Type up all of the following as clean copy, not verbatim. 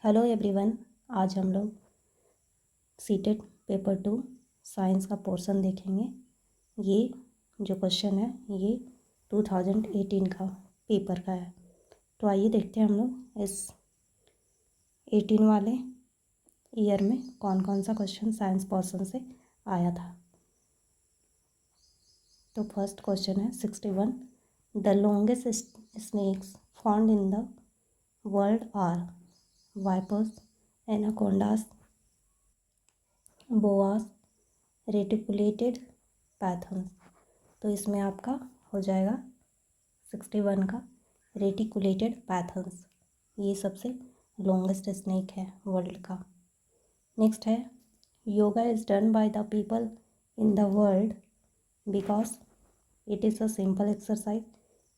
Hello everyone. आज हम लोग सीटेट पेपर 2 साइंस का पोर्शन देखेंगे। ये जो क्वेश्चन है ये 2018 का पेपर का है। तो आइए देखते हैं हम लोग इस 18 वाले ईयर में कौन कौन सा क्वेश्चन साइंस पोर्शन से आया था। तो फर्स्ट क्वेश्चन है 61। The longest snakes found in the world are vipers, anacondas, boas, reticulated pythons. तो इसमें आपका हो जाएगा 61 का रेटिकुलेटेड पैथर्न्स। ये सबसे लॉन्गेस्ट स्नेक है वर्ल्ड का। नेक्स्ट है yoga is done by the people in the world because it is a simple exercise,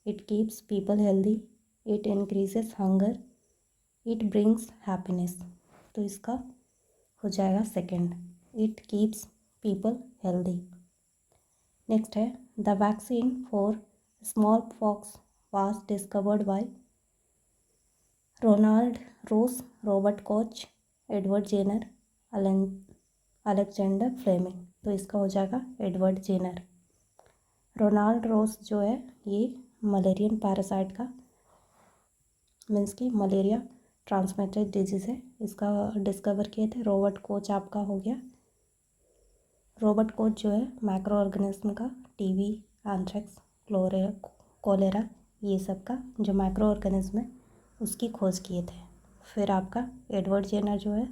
it keeps people healthy, it increases hunger, it brings happiness. तो इसका हो जाएगा second, it keeps people healthy. Next है the vaccine for smallpox was discovered by Ronald Ross, Robert Koch, Edward Jenner, Alexander Fleming. तो इसका हो जाएगा Edward Jenner. Ronald रोस जो है ये मलेरियन पैरासाइट का मीन्स कि मलेरिया ट्रांसमिटेड डिजीज़ है, इसका डिस्कवर किए थे। रॉबर्ट कोच आपका हो गया, रॉबर्ट कोच जो है माइक्रो ऑर्गेनिज्म का टीबी, एंथ्रेक्स, कोलेरा ये सब का जो माइक्रो ऑर्गेनिज्म है उसकी खोज किए थे। फिर आपका एडवर्ड जेनर जो है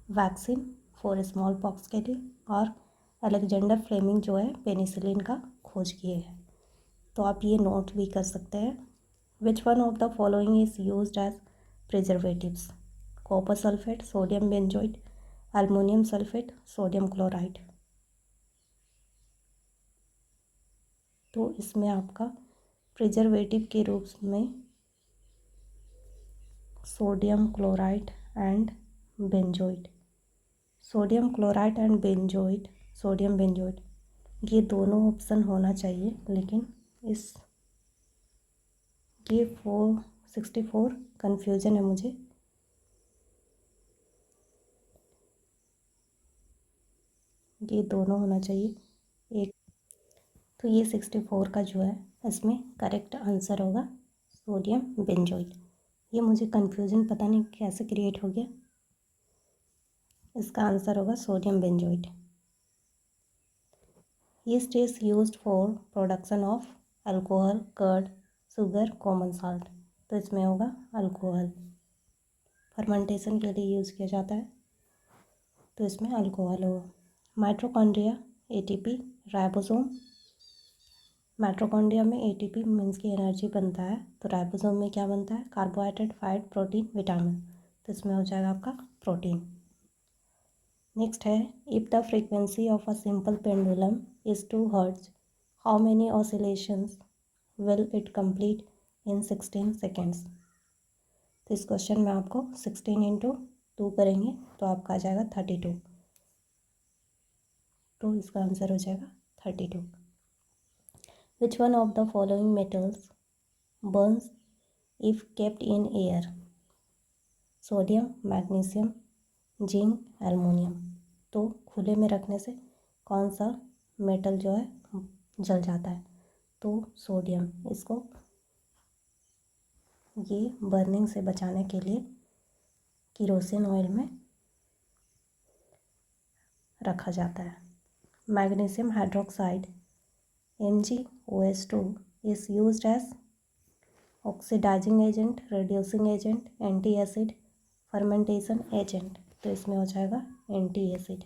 वैक्सीन फॉर स्मॉल पॉक्स के लिए, और अलेक्जेंडर फ्लेमिंग जो है पेनिसिलिन का खोज किए हैं। तो आप ये नोट भी कर सकते हैं। Which one of the following is used as preservatives? Copper sulphate, sodium benzoate, aluminium sulphate, sodium chloride. तो इसमें आपका प्रिजर्वेटिव के रूप में sodium chloride and benzoate, sodium chloride and benzoate, sodium benzoate ये दोनों ऑप्शन होना चाहिए, लेकिन इस ये 464 कन्फ्यूजन है मुझे। ये दोनों होना चाहिए एक। तो ये 64 का जो है इसमें करेक्ट आंसर होगा सोडियम बेंजोइट। ये मुझे कन्फ्यूजन पता नहीं कैसे क्रिएट हो गया, इसका आंसर होगा sodium benzoate. Yeast is used for production of alcohol, curd, sugar, common salt. तो इसमें होगा अल्कोहल, फर्मेंटेशन के लिए यूज़ किया जाता है, तो इसमें अल्कोहल होगा। Mitochondria, ATP, ribosome. माइटोकॉन्ड्रिया में एटीपी मीन्स की एनर्जी बनता है, तो राइबोसोम में क्या बनता है? Carbohydrate, fat, protein, vitamin. तो इसमें हो जाएगा आपका प्रोटीन। नेक्स्ट है if the frequency of a simple pendulum is 2 hertz, how many oscillations will it complete in 16 seconds? तो इस क्वेश्चन में आपको 16 इंटू 2 करेंगे तो आपका आ जाएगा 32। तो इसका आंसर हो जाएगा 32। विच one of the following metals Burns if kept in air? Sodium, magnesium, zinc, aluminium. तो खुले में रखने से कौन सा मेटल जो है जल जाता है? तो सोडियम। इसको ये बर्निंग से बचाने के लिए किरोसिन ऑयल में रखा जाता है। Magnesium hydroxide MgOH2 is used as oxidising agent, reducing agent, anti acid, fermentation agent. तो इसमें हो जाएगा anti acid.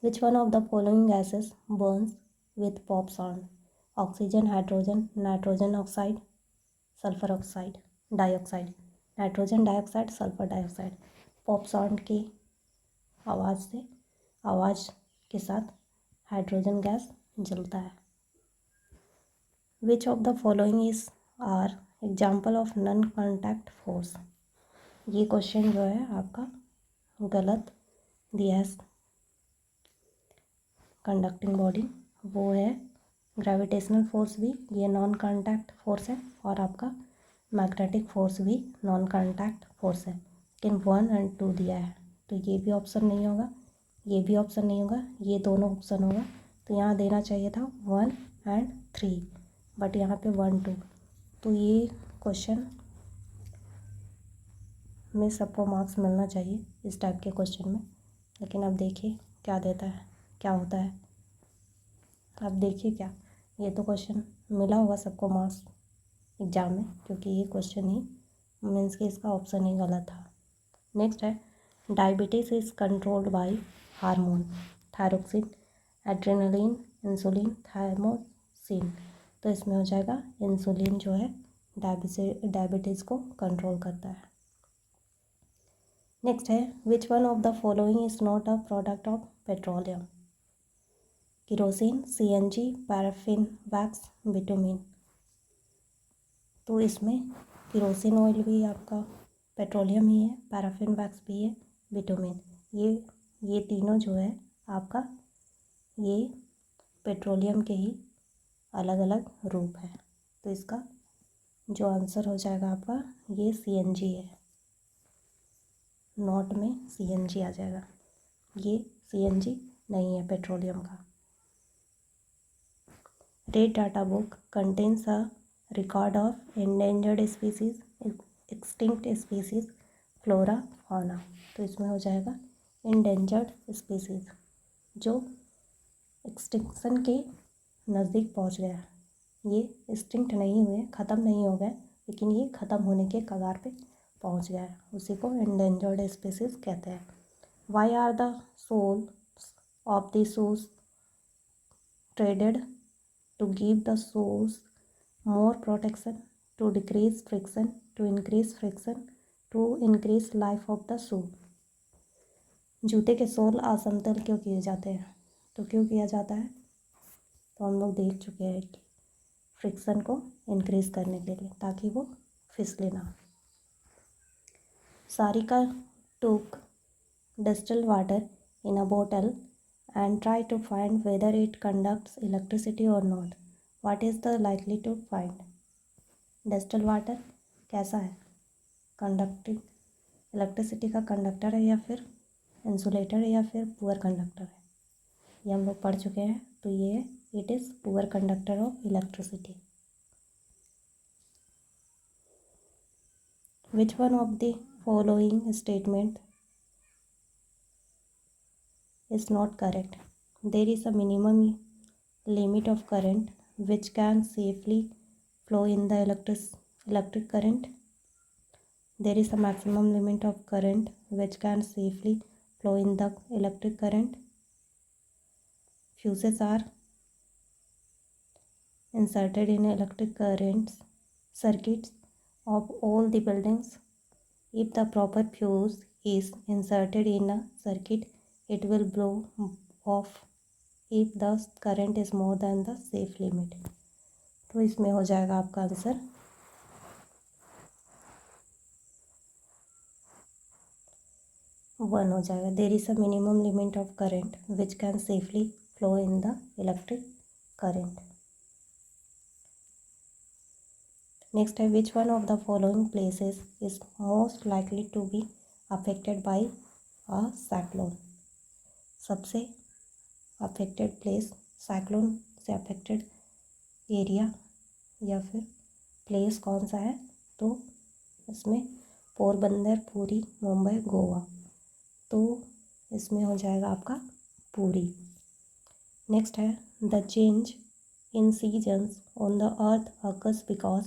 Which one of the following gases burns with pop sound? Oxygen, hydrogen, nitrogen oxide, sulphur oxide, dioxide. Nitrogen dioxide, sulphur dioxide. Pop sound की आवाज़ के साथ hydrogen gas जलता है। Which of the following is are example of non contact force? ये question जो है आपका गलत दिया है। कंडक्टिंग बॉडी वो है ग्रेविटेशनल फोर्स भी, ये नॉन कॉन्टैक्ट फोर्स है। और आपका मैग्नेटिक फोर्स भी नॉन कांटेक्ट फोर्स है, लेकिन 1 और 2 दिया है, तो ये भी ऑप्शन नहीं होगा, ये भी ऑप्शन नहीं होगा, ये दोनों ऑप्शन होगा। तो यहाँ देना चाहिए था 1 एंड 3, बट यहाँ पे 1 2। तो ये क्वेश्चन में सबको मार्क्स मिलना चाहिए इस टाइप के क्वेश्चन में, लेकिन अब देखिए क्या देता है, क्या होता है। अब देखिए क्या, ये तो क्वेश्चन मिला होगा सबको मार्क्स एग्जाम में, क्योंकि ये क्वेश्चन ही मीन्स कि इसका ऑप्शन ही गलत था। नेक्स्ट है, diabetes is controlled by hormone, thyroxine, adrenaline, insulin, thyroxine. तो इसमें हो जाएगा इंसुलिन जो है डायबिटीज़ को कंट्रोल करता है। नेक्स्ट है, which one of the following is not a product of petroleum, kerosene, CNG, paraffin wax, bitumen. तो इसमें केरोसिन ऑयल भी आपका पेट्रोलियम ही है, पैराफिन वैक्स भी है, बिटुमिन, ये तीनों जो है आपका ये पेट्रोलियम के ही अलग अलग रूप है। तो इसका जो आंसर हो जाएगा आपका ये CNG है, नॉट में CNG आ जाएगा, ये CNG नहीं है पेट्रोलियम का। Red data book contains a record of endangered species, extinct species, flora, fauna. तो इसमें हो जाएगा endangered species, जो एक्सटिंक्शन के नज़दीक पहुंच गया। ये एक्सटिंक्ट नहीं हुए, ख़त्म नहीं हो गए, लेकिन ये ख़त्म होने के कगार पे पहुंच गया है, उसी को endangered species कहते हैं। Why are the soles of the shoes treaded, to give the soles more protection, to decrease friction, to increase friction, to increase life of the shoe। जूते के सोल असमतल क्यों किए जाते हैं? तो क्यों किया जाता है? तो हम लोग देख चुके हैं कि फ्रिक्शन को इंक्रीज करने के लिए, ताकि वो फिसले ना। Sarika took distilled water in a bottle and try to find whether it conducts electricity or not. What is the likely to find? Distil water कैसा है? कंडक्टिंग, इलेक्ट्रिसिटी का कंडक्टर है या फिर इंसुलेटर है या फिर पुअर कंडक्टर है? ये हम लोग पढ़ चुके हैं, तो ये है it is poor conductor of electricity. Which one of the following statement is not correct? There is a minimum limit of current which can safely flow in the electric current. There is a maximum limit of current which can safely flow in the electric current. Fuses are inserted in electric currents circuits of all the buildings. If the proper fuse is inserted in a circuit, it will blow off if the current is more than the safe limit। तो इसमें हो जाएगा आपका answer 1 हो जाएगा। There is a minimum limit of current which can safely flow in the electric current. Next है, which one of the following places is most likely to be affected by a cyclone. सबसे affected place, cyclone से affected area या फिर place कौन सा है? तो इसमें पोरबंदर, पुरी, मुंबई, गोवा। तो इसमें हो जाएगा आपका पुरी। नेक्स्ट है, the change in seasons on the earth occurs because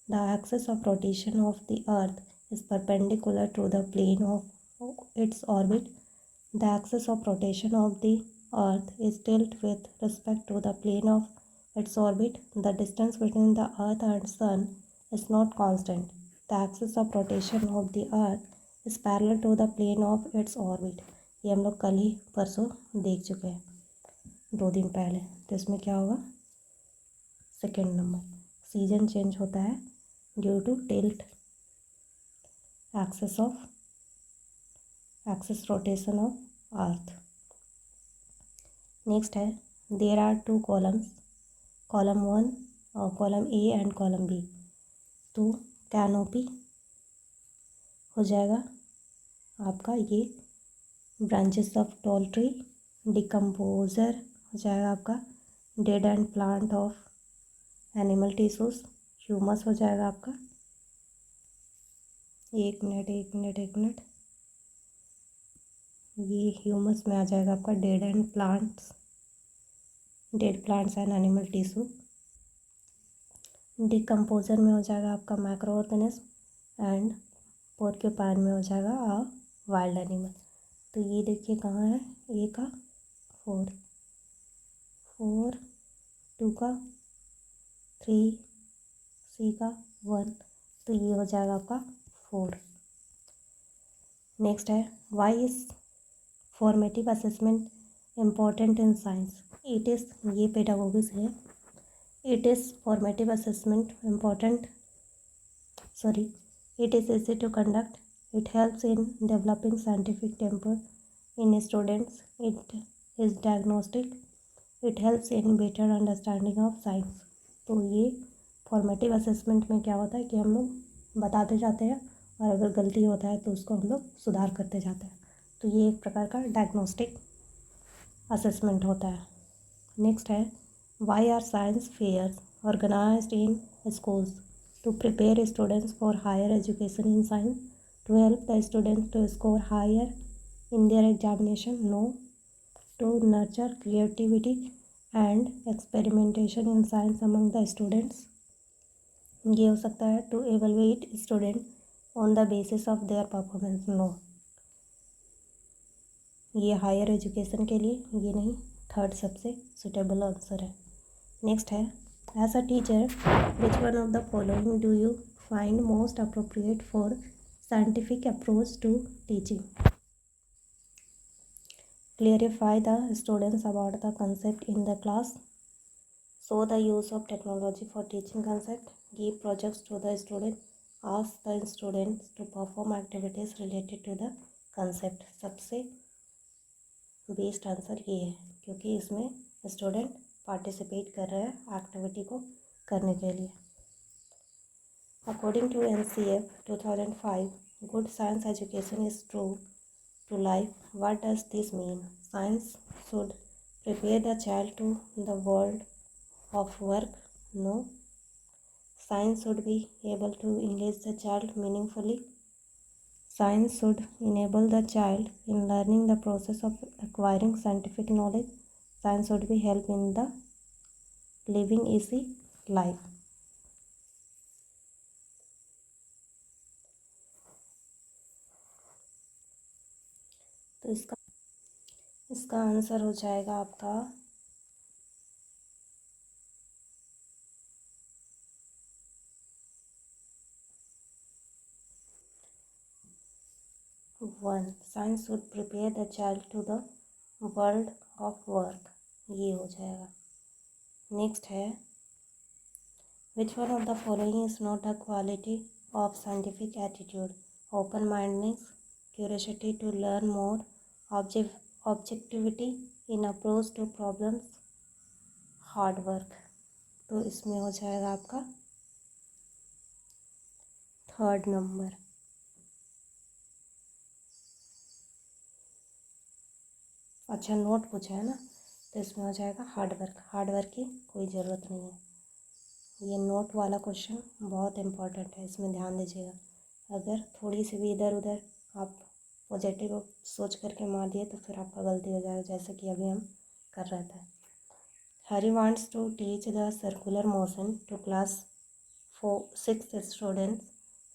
the axis of rotation of the earth is perpendicular to the plane of its orbit. The axis of rotation of the earth is tilted with respect to the plane of its orbit. The distance between the earth and sun is not constant. The axis of rotation of the earth is parallel to the plane of its orbit। ये हम लोग कल ही परसों देख चुके हैं, 2 दिन पहले। तो इसमें क्या होगा? सेकेंड नंबर, सीजन चेंज होता है due to tilt axis rotation of earth. Next है, देयर आर 2 कॉलम्स, कॉलम 1 और column A and column B. तो कैनोपी हो जाएगा आपका ये branches of tall tree. Decomposer हो जाएगा आपका dead and plant of animal tissues. Humus हो जाएगा आपका, एक मिनट, ये ह्यूमस में आ जाएगा आपका dead plants and animal tissue. Decomposer में हो जाएगा आपका माइक्रो ऑर्गेनिज्म एंड पोर्क्यूपाइन में हो जाएगा वाइल्ड एनिमल। तो ये देखिए कहाँ है, ए का 4, 2 का 3, सी का 1, तो ये हो जाएगा आपका 4। नेक्स्ट है why is formative assessment important in science. It is, ये पेडागोगी से है। It is formative assessment important, sorry, it is easy to conduct. It helps in developing scientific temper in students. It is diagnostic. It helps in better understanding of science. तो ये formative assessment में क्या होता है कि हम लोग बताते जाते हैं और अगर गलती होता है तो उसको हम लोग सुधार करते जाते हैं। तो ये एक प्रकार का डायग्नोस्टिक असेसमेंट होता है। नेक्स्ट है why are science fairs organised in schools to prepare students for higher education in science, to help the students to score higher in their examination, no, to nurture creativity and experimentation in science among the students। ये हो सकता है to evaluate student on the basis of their performance, no, ये higher education के लिए, ये नहीं, third सबसे सुटेबल आंसर है। नेक्स्ट है as a teacher which one of the following do you find most appropriate for scientific approach to teaching? Clarify the students about the concept in the class, show the use of technology for teaching concept, give projects to the student, ask the students to perform activities related to the concept। सबसे best answer ये है क्योंकि इसमें student participate कर रहे हैं activity को करने के लिए। According to NCF 2005, good science education is true to life. What does this mean? Science should prepare the child to the world of work, no. Science should be able to engage the child meaningfully. Science should enable the child in learning the process of acquiring scientific knowledge. Science should be help in the living easy life। तो इसका answer हो जाएगा आपका 1। Science should prepare the child to the world of work, ये हो जाएगा। Next है which one of the following is not a quality of scientific attitude? Open mindedness, curiosity to learn more, objectivity in approach to problems, hard work. तो इसमें हो जाएगा आपका third number. अच्छा नोट पूछा है ना, तो इसमें हो जाएगा हार्ड वर्क। हार्ड वर्क की कोई ज़रूरत नहीं है। ये नोट वाला क्वेश्चन बहुत इम्पोर्टेंट है, इसमें ध्यान दीजिएगा। अगर थोड़ी सी भी इधर उधर आप पॉजिटिव सोच करके मार दिए तो फिर आपका गलती हो जाएगा, जैसे कि अभी हम कर रहे थे। Hari wants to teach the circular motion to class 6 students.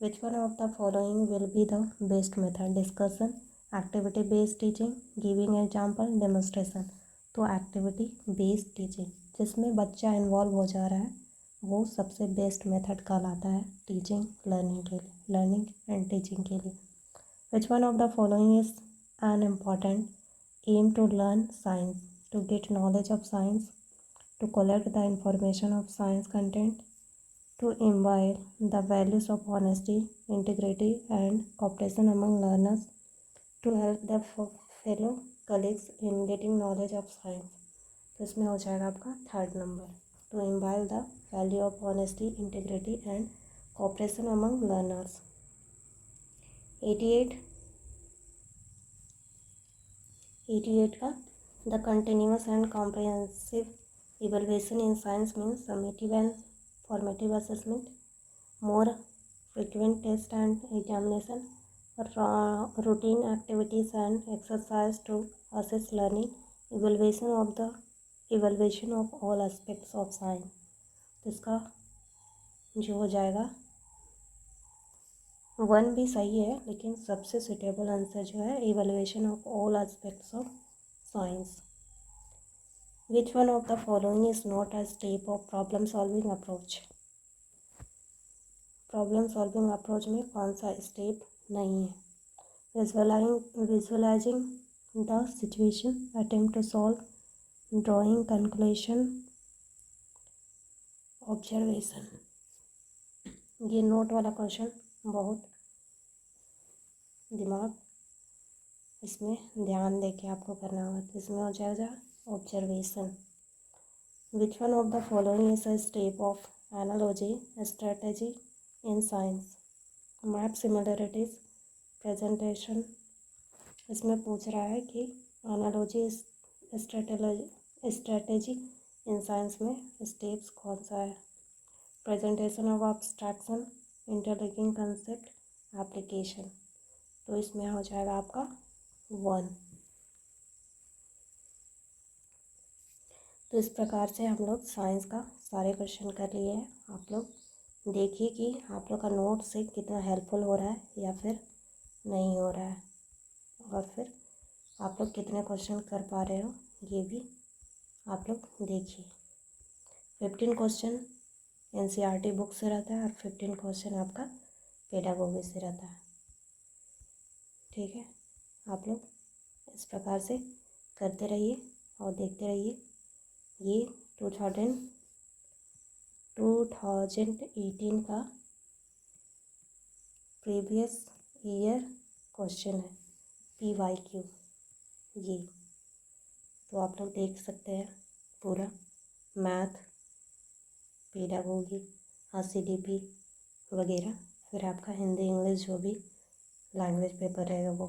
Which one of the following will be the best method? Discussion, activity based teaching, giving example, demonstration. तो एक्टिविटी बेस्ड टीचिंग जिसमें बच्चा इन्वॉल्व हो जा रहा है वो सबसे बेस्ट मेथड कहलाता है टीचिंग लर्निंग के लिए, लर्निंग एंड टीचिंग के लिए। Which one of the following is an important aim to learn science? To get knowledge of science, to collect the information of science content, to imbibe the values of honesty, integrity and cooperation among learners, to help the fellow colleagues in getting knowledge of science। तो इसमें हो जाएगा आपका third number, to imbibe the value of honesty, integrity and cooperation among learners. 88 का the continuous and comprehensive evaluation in science means summative and formative assessment, more frequent test and examination, routine activities and exercise to assess learning, evaluation of all aspects of science. तो इसका जो हो जाएगा 1 भी सही है, लेकिन सबसे सुटेबल आंसर जो है evaluation of all aspects of science. Which one of the following is not a step of problem solving approach. Problem solving approach में कौन सा स्टेप नहीं है. Visualising the situation, attempt to solve, drawing, calculation, observation. ये not वाला question बहुत दिमाग इसमें ध्यान देके आपको करना होगा. तो इसमें हो जाएगा observation. Which one of the following is a step of analogy strategy in science. Map, similarities, presentation. इसमें पूछ रहा है कि एनालॉजी स्ट्रेटेजी इन साइंस में स्टेप्स कौन सा है. Presentation of abstraction, interlinking concept, application. तो इसमें हो जाएगा आपका 1. तो इस प्रकार से हम लोग साइंस का सारे क्वेश्चन कर लिए हैं. आप लोग देखिए कि आप लोग का नोट से कितना हेल्पफुल हो रहा है या फिर नहीं हो रहा है, और फिर आप लोग कितने क्वेश्चन कर पा रहे हो ये भी आप लोग देखिए. 15 क्वेश्चन एनसीईआरटी बुक से रहता है और 15 क्वेश्चन आपका पेडागोगी से रहता है. ठीक है, आप लोग इस प्रकार से करते रहिए और देखते रहिए. ये 2018 का प्रीवियस ईयर क्वेश्चन है, PYQ. ये तो आप लोग देख सकते हैं पूरा मैथ, पेडागोगी, RCDP वगैरह. फिर आपका हिंदी इंग्लिश जो भी लैंग्वेज पेपर रहेगा वो.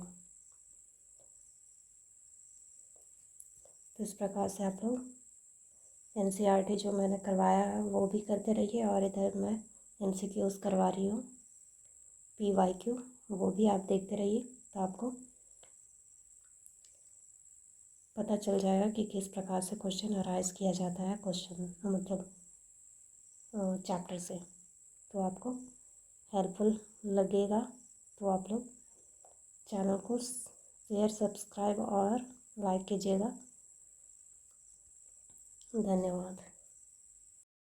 तो इस प्रकार से आप लोग एनसीईआरटी जो मैंने करवाया है वो भी करते रहिए, और इधर मैं MCQs करवा रही हूँ PYQ, वो भी आप देखते रहिए. तो आपको पता चल जाएगा कि किस प्रकार से क्वेश्चन अराइज किया जाता है क्वेश्चन मतलब चैप्टर से. तो आपको हेल्पफुल लगेगा तो आप लोग चैनल को शेयर, सब्सक्राइब और लाइक कीजिएगा. धन्यवाद.